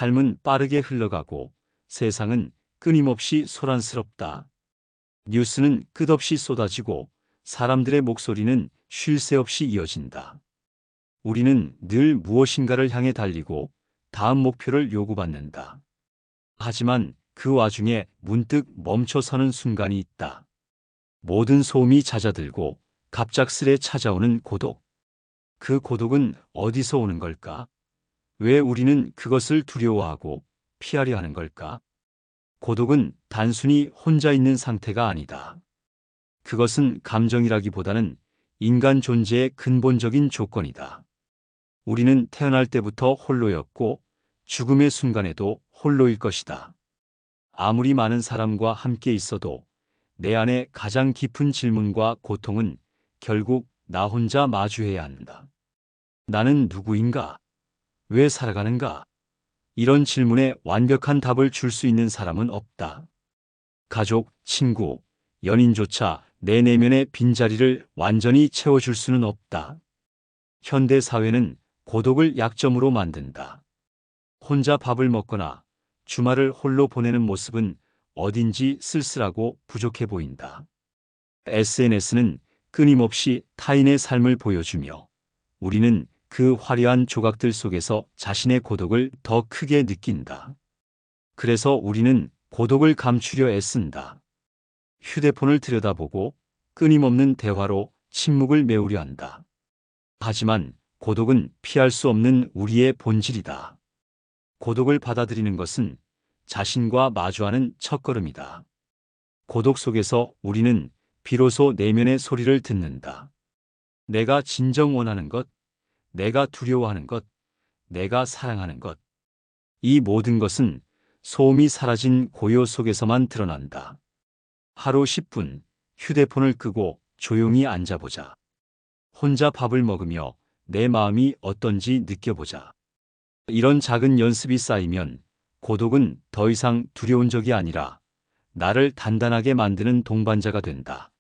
삶은 빠르게 흘러가고 세상은 끊임없이 소란스럽다. 뉴스는 끝없이 쏟아지고 사람들의 목소리는 쉴 새 없이 이어진다. 우리는 늘 무엇인가를 향해 달리고 다음 목표를 요구받는다. 하지만 그 와중에 문득 멈춰서는 순간이 있다. 모든 소음이 잦아들고 갑작스레 찾아오는 고독. 그 고독은 어디서 오는 걸까? 왜 우리는 그것을 두려워하고 피하려 하는 걸까? 고독은 단순히 혼자 있는 상태가 아니다. 그것은 감정이라기보다는 인간 존재의 근본적인 조건이다. 우리는 태어날 때부터 홀로였고 죽음의 순간에도 홀로일 것이다. 아무리 많은 사람과 함께 있어도 내 안에 가장 깊은 질문과 고통은 결국 나 혼자 마주해야 한다. 나는 누구인가? 왜 살아가는가? 이런 질문에 완벽한 답을 줄 수 있는 사람은 없다. 가족, 친구, 연인조차 내 내면의 빈자리를 완전히 채워줄 수는 없다. 현대 사회는 고독을 약점으로 만든다. 혼자 밥을 먹거나 주말을 홀로 보내는 모습은 어딘지 쓸쓸하고 부족해 보인다. SNS는 끊임없이 타인의 삶을 보여주며 우리는 그 화려한 조각들 속에서 자신의 고독을 더 크게 느낀다. 그래서 우리는 고독을 감추려 애쓴다. 휴대폰을 들여다보고 끊임없는 대화로 침묵을 메우려 한다. 하지만 고독은 피할 수 없는 우리의 본질이다. 고독을 받아들이는 것은 자신과 마주하는 첫걸음이다. 고독 속에서 우리는 비로소 내면의 소리를 듣는다. 내가 진정 원하는 것, 내가 두려워하는 것, 내가 사랑하는 것. 이 모든 것은 소음이 사라진 고요 속에서만 드러난다. 하루 10분 휴대폰을 끄고 조용히 앉아보자. 혼자 밥을 먹으며 내 마음이 어떤지 느껴보자. 이런 작은 연습이 쌓이면 고독은 더 이상 두려운 적이 아니라 나를 단단하게 만드는 동반자가 된다.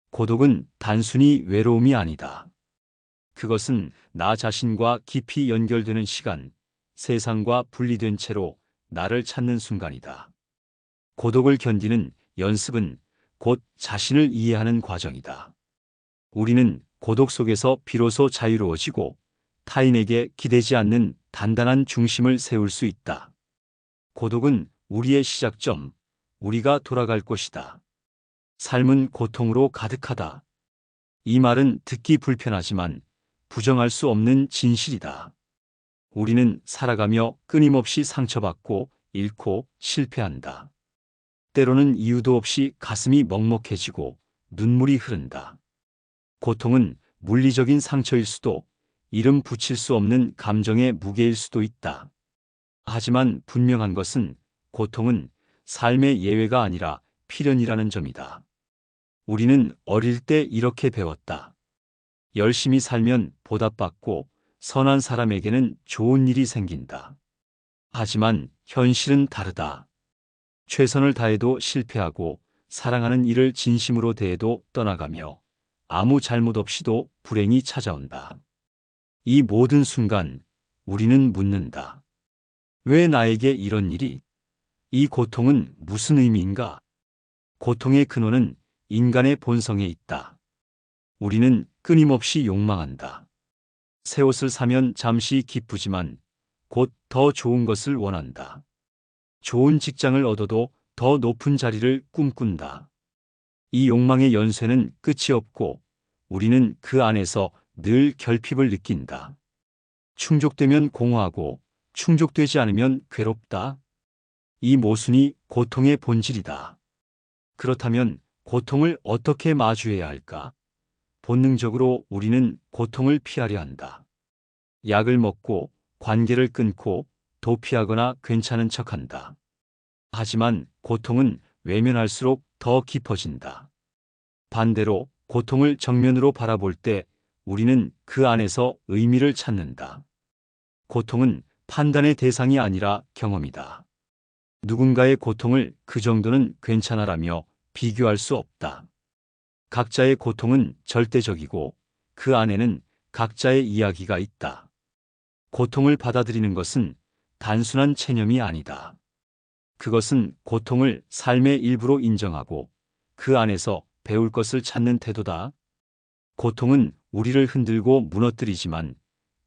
고독은 단순히 외로움이 아니다. 그것은 나 자신과 깊이 연결되는 시간, 세상과 분리된 채로 나를 찾는 순간이다. 고독을 견디는 연습은 곧 자신을 이해하는 과정이다. 우리는 고독 속에서 비로소 자유로워지고 타인에게 기대지 않는 단단한 중심을 세울 수 있다. 고독은 우리의 시작점, 우리가 돌아갈 곳이다. 삶은 고통으로 가득하다. 이 말은 듣기 불편하지만 부정할 수 없는 진실이다. 우리는 살아가며 끊임없이 상처받고 잃고 실패한다. 때로는 이유도 없이 가슴이 먹먹해지고 눈물이 흐른다. 고통은 물리적인 상처일 수도 이름 붙일 수 없는 감정의 무게일 수도 있다. 하지만 분명한 것은 고통은 삶의 예외가 아니라 필연이라는 점이다. 우리는 어릴 때 이렇게 배웠다. 열심히 살면 보답받고 선한 사람에게는 좋은 일이 생긴다. 하지만 현실은 다르다. 최선을 다해도 실패하고 사랑하는 이를 진심으로 대해도 떠나가며 아무 잘못 없이도 불행이 찾아온다. 이 모든 순간 우리는 묻는다. 왜 나에게 이런 일이? 이 고통은 무슨 의미인가? 고통의 근원은 인간의 본성에 있다. 우리는 끊임없이 욕망한다. 새 옷을 사면 잠시 기쁘지만 곧 더 좋은 것을 원한다. 좋은 직장을 얻어도 더 높은 자리를 꿈꾼다. 이 욕망의 연쇄는 끝이 없고 우리는 그 안에서 늘 결핍을 느낀다. 충족되면 공허하고 충족되지 않으면 괴롭다. 이 모순이 고통의 본질이다. 그렇다면 고통을 어떻게 마주해야 할까? 본능적으로 우리는 고통을 피하려 한다. 약을 먹고 관계를 끊고 도피하거나 괜찮은 척한다. 하지만 고통은 외면할수록 더 깊어진다. 반대로 고통을 정면으로 바라볼 때 우리는 그 안에서 의미를 찾는다. 고통은 판단의 대상이 아니라 경험이다. 누군가의 고통을 그 정도는 괜찮아라며 비교할 수 없다. 각자의 고통은 절대적이고 그 안에는 각자의 이야기가 있다. 고통을 받아들이는 것은 단순한 체념이 아니다. 그것은 고통을 삶의 일부로 인정하고 그 안에서 배울 것을 찾는 태도다. 고통은 우리를 흔들고 무너뜨리지만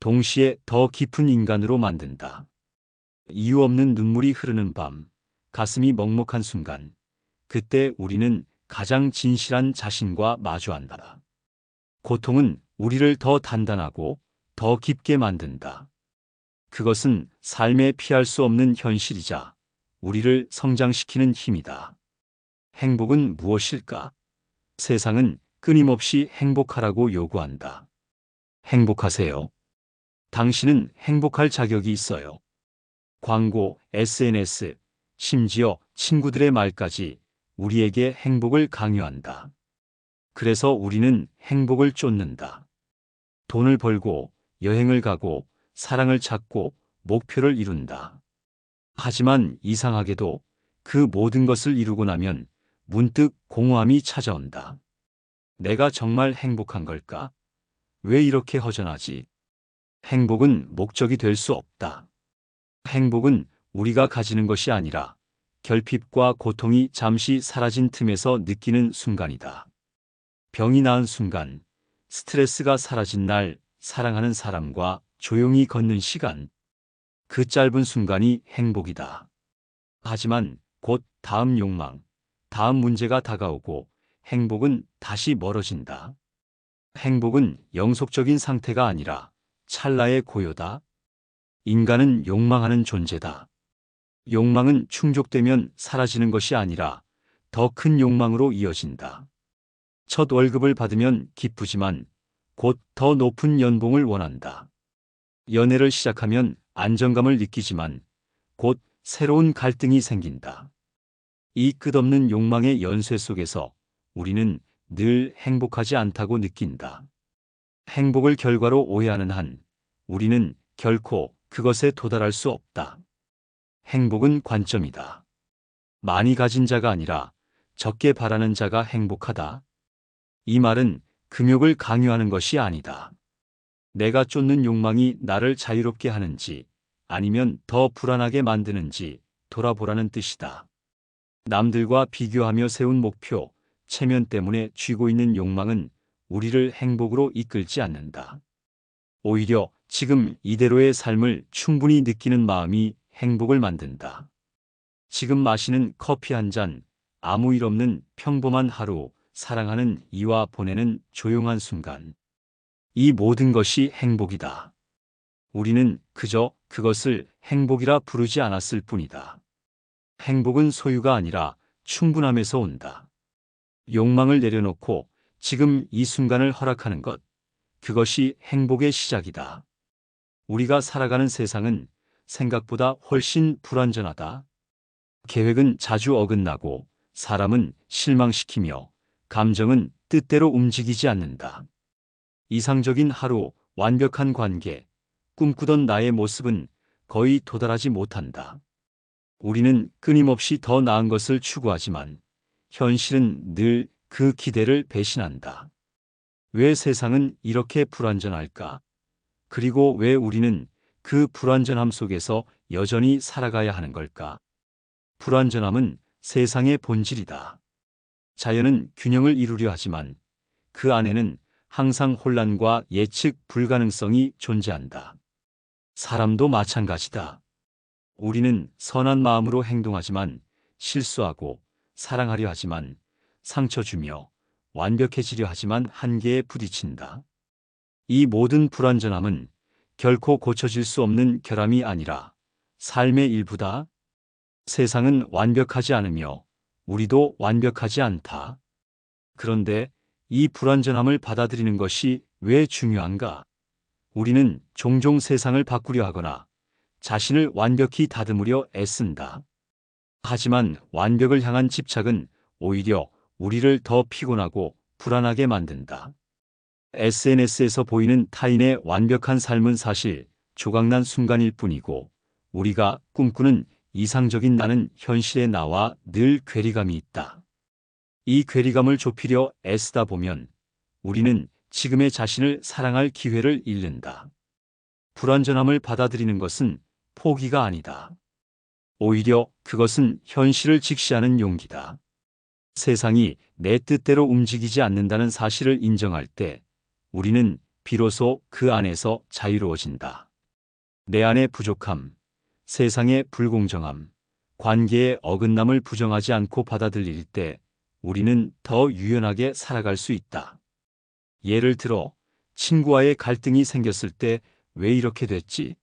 동시에 더 깊은 인간으로 만든다. 이유 없는 눈물이 흐르는 밤, 가슴이 먹먹한 순간, 그때 우리는 가장 진실한 자신과 마주한다. 고통은 우리를 더 단단하고 더 깊게 만든다. 그것은 삶에 피할 수 없는 현실이자 우리를 성장시키는 힘이다. 행복은 무엇일까? 세상은 끊임없이 행복하라고 요구한다. 행복하세요. 당신은 행복할 자격이 있어요. 광고, SNS, 심지어 친구들의 말까지 우리에게 행복을 강요한다. 그래서 우리는 행복을 쫓는다. 돈을 벌고, 여행을 가고, 사랑을 찾고, 목표를 이룬다. 하지만 이상하게도 그 모든 것을 이루고 나면 문득 공허함이 찾아온다. 내가 정말 행복한 걸까? 왜 이렇게 허전하지? 행복은 목적이 될 수 없다. 행복은 우리가 가지는 것이 아니라 결핍과 고통이 잠시 사라진 틈에서 느끼는 순간이다. 병이 나은 순간, 스트레스가 사라진 날, 사랑하는 사람과 조용히 걷는 시간. 그 짧은 순간이 행복이다. 하지만 곧 다음 욕망, 다음 문제가 다가오고 행복은 다시 멀어진다. 행복은 영속적인 상태가 아니라 찰나의 고요다. 인간은 욕망하는 존재다. 욕망은 충족되면 사라지는 것이 아니라 더 큰 욕망으로 이어진다. 첫 월급을 받으면 기쁘지만 곧 더 높은 연봉을 원한다. 연애를 시작하면 안정감을 느끼지만 곧 새로운 갈등이 생긴다. 이 끝없는 욕망의 연쇄 속에서 우리는 늘 행복하지 않다고 느낀다. 행복을 결과로 오해하는 한 우리는 결코 그것에 도달할 수 없다. 행복은 관점이다. 많이 가진 자가 아니라 적게 바라는 자가 행복하다. 이 말은 금욕을 강요하는 것이 아니다. 내가 쫓는 욕망이 나를 자유롭게 하는지 아니면 더 불안하게 만드는지 돌아보라는 뜻이다. 남들과 비교하며 세운 목표, 체면 때문에 쥐고 있는 욕망은 우리를 행복으로 이끌지 않는다. 오히려 지금 이대로의 삶을 충분히 느끼는 마음이 행복을 만든다. 지금 마시는 커피 한 잔, 아무 일 없는 평범한 하루, 사랑하는 이와 보내는 조용한 순간. 이 모든 것이 행복이다. 우리는 그저 그것을 행복이라 부르지 않았을 뿐이다. 행복은 소유가 아니라 충분함에서 온다. 욕망을 내려놓고 지금 이 순간을 허락하는 것, 그것이 행복의 시작이다. 우리가 살아가는 세상은 생각보다 훨씬 불완전하다. 계획은 자주 어긋나고 사람은 실망시키며 감정은 뜻대로 움직이지 않는다. 이상적인 하루, 완벽한 관계, 꿈꾸던 나의 모습은 거의 도달하지 못한다. 우리는 끊임없이 더 나은 것을 추구하지만 현실은 늘 그 기대를 배신한다. 왜 세상은 이렇게 불완전할까? 그리고 왜 우리는 그 불완전함 속에서 여전히 살아가야 하는 걸까? 불완전함은 세상의 본질이다. 자연은 균형을 이루려 하지만 그 안에는 항상 혼란과 예측 불가능성이 존재한다. 사람도 마찬가지다. 우리는 선한 마음으로 행동하지만 실수하고 사랑하려 하지만 상처 주며 완벽해지려 하지만 한계에 부딪힌다. 이 모든 불완전함은 결코 고쳐질 수 없는 결함이 아니라 삶의 일부다. 세상은 완벽하지 않으며 우리도 완벽하지 않다. 그런데 이 불완전함을 받아들이는 것이 왜 중요한가? 우리는 종종 세상을 바꾸려 하거나 자신을 완벽히 다듬으려 애쓴다. 하지만 완벽을 향한 집착은 오히려 우리를 더 피곤하고 불안하게 만든다. SNS에서 보이는 타인의 완벽한 삶은 사실 조각난 순간일 뿐이고 우리가 꿈꾸는 이상적인 나는 현실의 나와 늘 괴리감이 있다. 이 괴리감을 좁히려 애쓰다 보면 우리는 지금의 자신을 사랑할 기회를 잃는다. 불완전함을 받아들이는 것은 포기가 아니다. 오히려 그것은 현실을 직시하는 용기다. 세상이 내 뜻대로 움직이지 않는다는 사실을 인정할 때 우리는 비로소 그 안에서 자유로워진다. 내 안의 부족함, 세상의 불공정함, 관계의 어긋남을 부정하지 않고 받아들일 때 우리는 더 유연하게 살아갈 수 있다. 예를 들어 친구와의 갈등이 생겼을 때 왜 이렇게 됐지?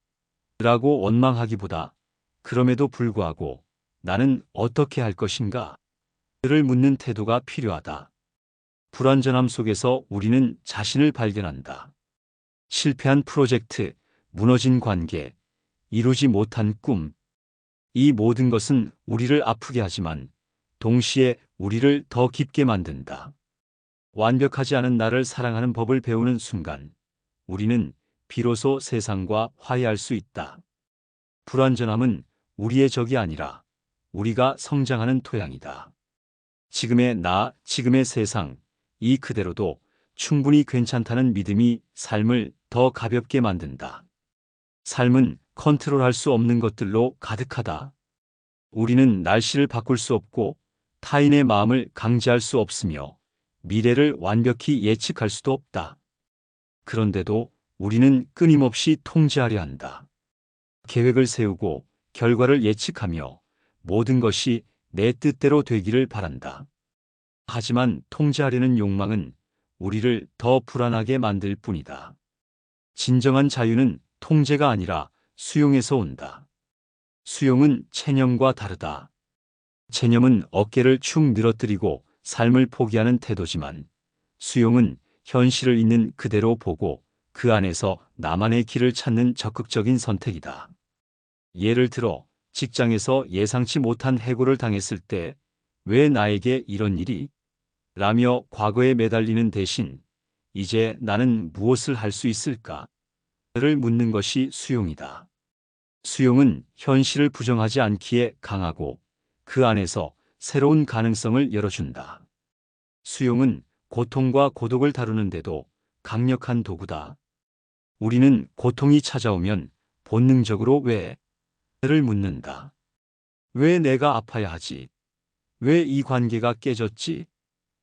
라고 원망하기보다 그럼에도 불구하고 나는 어떻게 할 것인가? 를 묻는 태도가 필요하다. 불완전함 속에서 우리는 자신을 발견한다. 실패한 프로젝트, 무너진 관계, 이루지 못한 꿈. 이 모든 것은 우리를 아프게 하지만 동시에 우리를 더 깊게 만든다. 완벽하지 않은 나를 사랑하는 법을 배우는 순간 우리는 비로소 세상과 화해할 수 있다. 불완전함은 우리의 적이 아니라 우리가 성장하는 토양이다. 지금의 나, 지금의 세상, 이 그대로도 충분히 괜찮다는 믿음이 삶을 더 가볍게 만든다. 삶은 컨트롤할 수 없는 것들로 가득하다. 우리는 날씨를 바꿀 수 없고 타인의 마음을 강제할 수 없으며 미래를 완벽히 예측할 수도 없다. 그런데도 우리는 끊임없이 통제하려 한다. 계획을 세우고 결과를 예측하며 모든 것이 내 뜻대로 되기를 바란다. 하지만 통제하려는 욕망은 우리를 더 불안하게 만들 뿐이다. 진정한 자유는 통제가 아니라 수용에서 온다. 수용은 체념과 다르다. 체념은 어깨를 축 늘어뜨리고 삶을 포기하는 태도지만 수용은 현실을 있는 그대로 보고 그 안에서 나만의 길을 찾는 적극적인 선택이다. 예를 들어 직장에서 예상치 못한 해고를 당했을 때 왜 나에게 이런 일이? 라며 과거에 매달리는 대신 이제 나는 무엇을 할 수 있을까? 를 묻는 것이 수용이다. 수용은 현실을 부정하지 않기에 강하고 그 안에서 새로운 가능성을 열어준다. 수용은 고통과 고독을 다루는데도 강력한 도구다. 우리는 고통이 찾아오면 본능적으로 왜? 를 묻는다. 왜 내가 아파야 하지? 왜 이 관계가 깨졌지?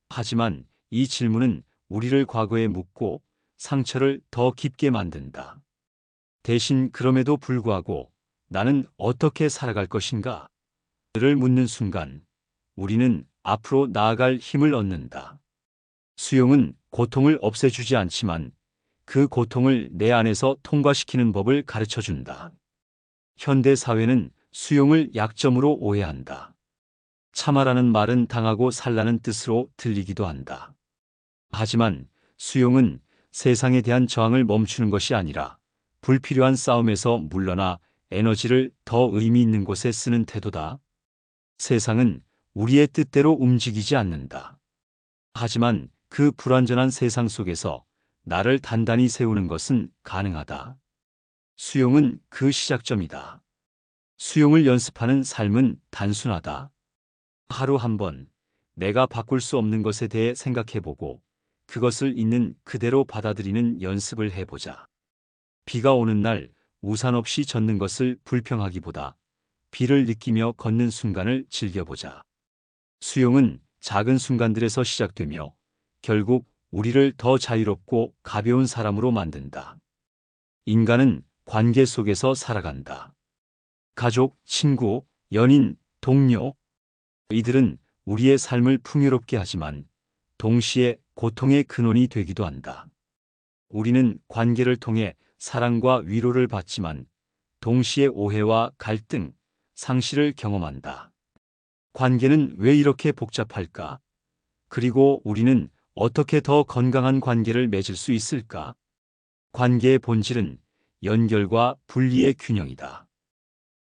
하지만 이 질문은 우리를 과거에 묻고 상처를 더 깊게 만든다. 대신 그럼에도 불구하고 나는 어떻게 살아갈 것인가? 를 묻는 순간 우리는 앞으로 나아갈 힘을 얻는다. 수용은 고통을 없애주지 않지만 그 고통을 내 안에서 통과시키는 법을 가르쳐준다. 현대 사회는 수용을 약점으로 오해한다. 참아라는 말은 당하고 살라는 뜻으로 들리기도 한다. 하지만 수용은 세상에 대한 저항을 멈추는 것이 아니라 불필요한 싸움에서 물러나 에너지를 더 의미 있는 곳에 쓰는 태도다. 세상은 우리의 뜻대로 움직이지 않는다. 하지만 그 불완전한 세상 속에서 나를 단단히 세우는 것은 가능하다. 수용은 그 시작점이다. 수용을 연습하는 삶은 단순하다. 하루 한 번 내가 바꿀 수 없는 것에 대해 생각해보고 그것을 있는 그대로 받아들이는 연습을 해보자. 비가 오는 날 우산 없이 젖는 것을 불평하기보다 비를 느끼며 걷는 순간을 즐겨보자. 수용은 작은 순간들에서 시작되며 결국 우리를 더 자유롭고 가벼운 사람으로 만든다. 인간은 관계 속에서 살아간다. 가족, 친구, 연인, 동료. 이들은 우리의 삶을 풍요롭게 하지만 동시에 고통의 근원이 되기도 한다. 우리는 관계를 통해 사랑과 위로를 받지만 동시에 오해와 갈등, 상실을 경험한다. 관계는 왜 이렇게 복잡할까? 그리고 우리는 어떻게 더 건강한 관계를 맺을 수 있을까? 관계의 본질은 연결과 분리의 균형이다.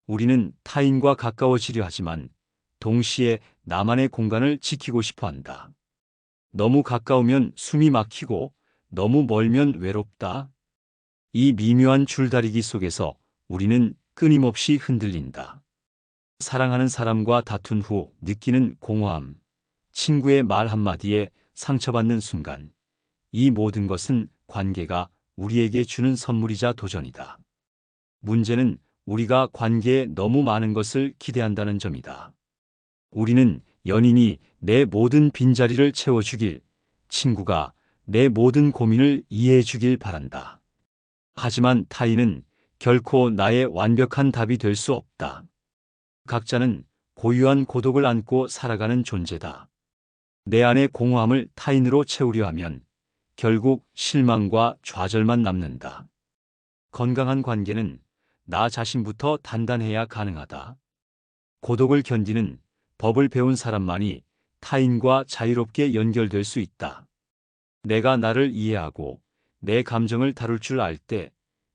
우리는 타인과 가까워지려 하지만 동시에 나만의 공간을 지키고 싶어 한다. 너무 가까우면 숨이 막히고 너무 멀면 외롭다. 이 미묘한 줄다리기 속에서 우리는 끊임없이 흔들린다. 사랑하는 사람과 다툰 후 느끼는 공허함, 친구의 말 한마디에 상처받는 순간, 이 모든 것은 관계가 우리에게 주는 선물이자 도전이다. 문제는 우리가 관계에 너무 많은 것을 기대한다는 점이다. 우리는 연인이 내 모든 빈자리를 채워주길, 친구가 내 모든 고민을 이해해주길 바란다. 하지만 타인은 결코 나의 완벽한 답이 될 수 없다. 각자는 고유한 고독을 안고 살아가는 존재다. 내 안의 공허함을 타인으로 채우려 하면 결국 실망과 좌절만 남는다. 건강한 관계는 나 자신부터 단단해야 가능하다. 고독을 견디는 법을 배운 사람만이 타인과 자유롭게 연결될 수 있다. 내가 나를 이해하고 내 감정을 다룰 줄 알 때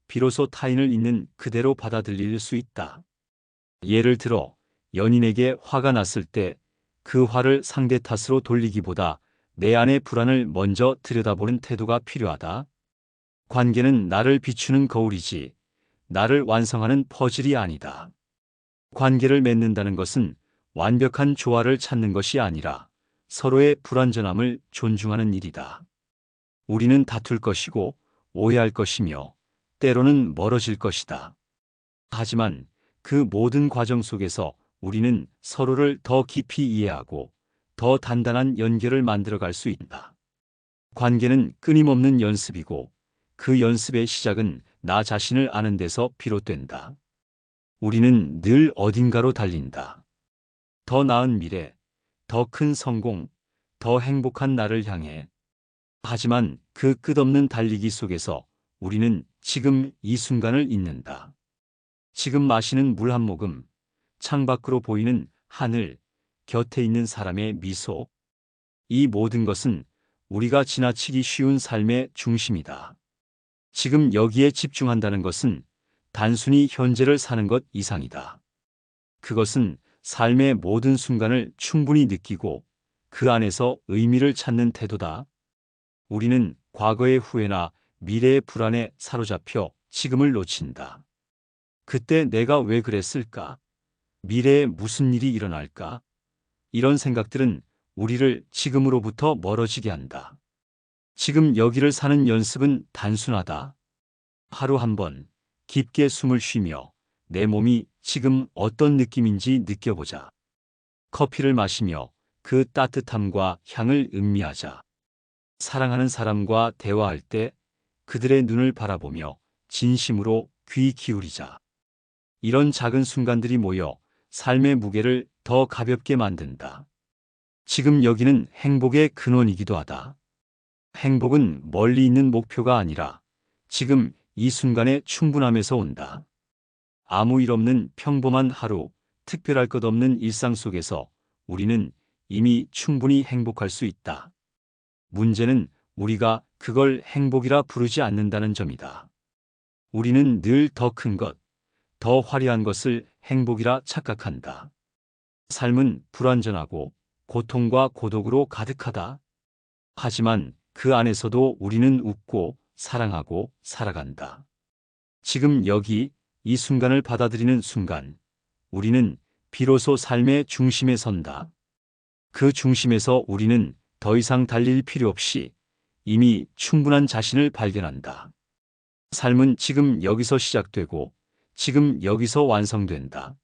비로소 타인을 있는 그대로 받아들일 수 있다. 예를 들어 연인에게 화가 났을 때 그 화를 상대 탓으로 돌리기보다 내 안의 불안을 먼저 들여다보는 태도가 필요하다. 관계는 나를 비추는 거울이지 나를 완성하는 퍼즐이 아니다. 관계를 맺는다는 것은 완벽한 조화를 찾는 것이 아니라 서로의 불완전함을 존중하는 일이다. 우리는 다툴 것이고 오해할 것이며 때로는 멀어질 것이다. 하지만 그 모든 과정 속에서 우리는 서로를 더 깊이 이해하고 더 단단한 연결을 만들어갈 수 있다. 관계는 끊임없는 연습이고 그 연습의 시작은 나 자신을 아는 데서 비롯된다. 우리는 늘 어딘가로 달린다. 더 나은 미래, 더 큰 성공, 더 행복한 나를 향해. 하지만 그 끝없는 달리기 속에서 우리는 지금 이 순간을 잊는다. 지금 마시는 물 한 모금, 창밖으로 보이는 하늘, 곁에 있는 사람의 미소. 이 모든 것은 우리가 지나치기 쉬운 삶의 중심이다. 지금 여기에 집중한다는 것은 단순히 현재를 사는 것 이상이다. 그것은 삶의 모든 순간을 충분히 느끼고 그 안에서 의미를 찾는 태도다. 우리는 과거의 후회나 미래의 불안에 사로잡혀 지금을 놓친다. 그때 내가 왜 그랬을까? 미래에 무슨 일이 일어날까? 이런 생각들은 우리를 지금으로부터 멀어지게 한다. 지금 여기를 사는 연습은 단순하다. 하루 한 번 깊게 숨을 쉬며 내 몸이 지금 어떤 느낌인지 느껴보자. 커피를 마시며 그 따뜻함과 향을 음미하자. 사랑하는 사람과 대화할 때 그들의 눈을 바라보며 진심으로 귀 기울이자. 이런 작은 순간들이 모여 삶의 무게를 더 가볍게 만든다. 지금 여기는 행복의 근원이기도 하다. 행복은 멀리 있는 목표가 아니라 지금 이 순간의 충분함에서 온다. 아무 일 없는 평범한 하루, 특별할 것 없는 일상 속에서 우리는 이미 충분히 행복할 수 있다. 문제는 우리가 그걸 행복이라 부르지 않는다는 점이다. 우리는 늘 더 큰 것, 더 화려한 것을 행복이라 착각한다. 삶은 불완전하고 고통과 고독으로 가득하다. 하지만 그 안에서도 우리는 웃고 사랑하고 살아간다. 지금 여기 이 순간을 받아들이는 순간, 우리는 비로소 삶의 중심에 선다. 그 중심에서 우리는 더 이상 달릴 필요 없이 이미 충분한 자신을 발견한다. 삶은 지금 여기서 시작되고 지금 여기서 완성된다.